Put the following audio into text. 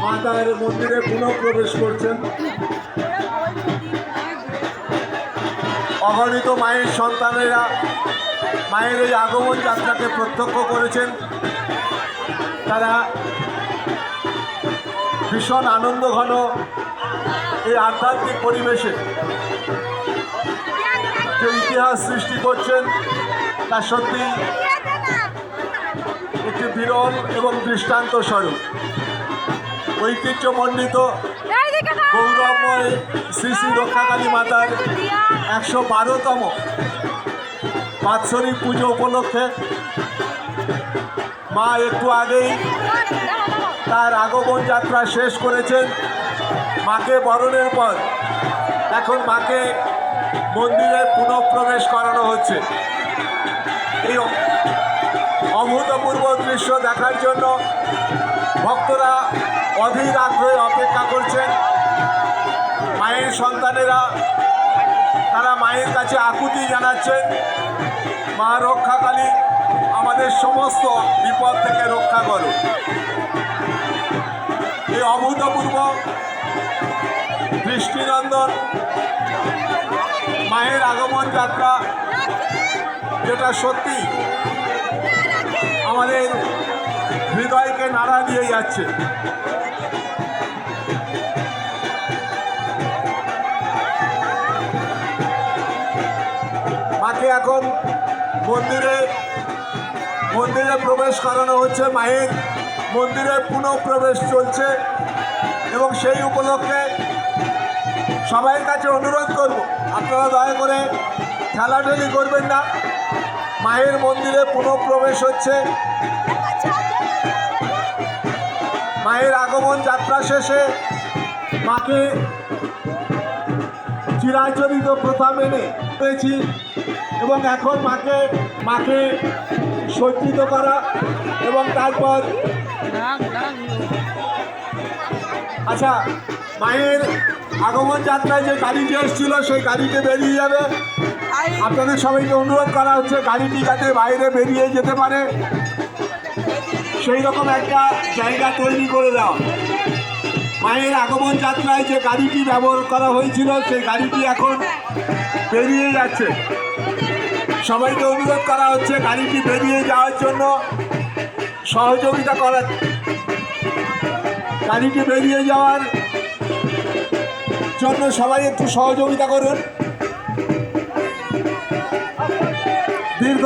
মা তার মন্দিরে পুনঃ প্রবেশ করছেন। অগণিত মায়ের সন্তানেরা মায়ের এই আগমন যাত্রাকে প্রত্যক্ষ করেছেন। তারা ভীষণ আনন্দ ঘন এই আধ্যাত্মিক পরিবেশে যে ইতিহাস সৃষ্টি করছেন তা সত্যি একটি বিরল এবং দৃষ্টান্ত স্বরূপ। ঐতিহ্যমণ্ডিত গৌরবময় শ্রী শ্রী রক্ষাকালী মাতার 112তম বাৎসরিক পুজো উপলক্ষে মা একটু আগেই তার আগমন যাত্রা শেষ করেছেন। মাকে বরণের পর এখন মাকে মন্দিরে পুনঃপ্রবেশ করানো হচ্ছে। এই অভূতপূর্ব দৃশ্য দেখার জন্য ভক্তরা অধীর আগ্রহে অপেক্ষা করছেন। মায়ের সন্তানেরা তারা মায়ের কাছে আকুতি জানাচ্ছেন, মা রক্ষাকালী আমাদের সমস্ত বিপদ থেকে রক্ষা করো। এই অভূতপূর্ব দৃষ্টিনন্দন মায়ের আগমন যাত্রা, যেটা সত্যি আমাদের হৃদয়কে নাড়া দিয়ে যাচ্ছে। মাকে এখন মন্দিরে প্রবেশ করানো হচ্ছে। মায়ের মন্দিরে পুনঃপ্রবেশ চলছে এবং সেই উপলক্ষে সবাইয়ের কাছে অনুরোধ করব, আপনারা দয়া করে ঠেলাঠেলি করবেন না। মায়ের মন্দিরে পুনঃপ্রবেশ হচ্ছে। মায়ের আগমন যাত্রা শেষে মাকে চিরাচরিত প্রথা মেনে পেয়েছি এবং এখন মাকে সজ্জিত করা এবং তারপর আচ্ছা, মায়ের আগমন যাত্রায় যে গাড়িটি এসেছিল সেই গাড়িতে বেরিয়ে যাবে। আপনাদের সবাইকে অনুরোধ করা হচ্ছে গাড়িটি যাতে বাইরে বেরিয়ে যেতে পারে সেই রকম একটা জায়গা তৈরি করে দাও। মায়ের আগমন যাত্রায় যে গাড়িটি ব্যবহার করা হয়েছিল সেই গাড়িটি এখন বেরিয়ে যাচ্ছে। সবাইকে অনুরোধ করা হচ্ছে গাড়িটি বেরিয়ে যাওয়ার জন্য সহযোগিতা করার। গাড়িটি বেরিয়ে যাওয়ার জন্য সবাই একটু সহযোগিতা করুন। দীর্ঘ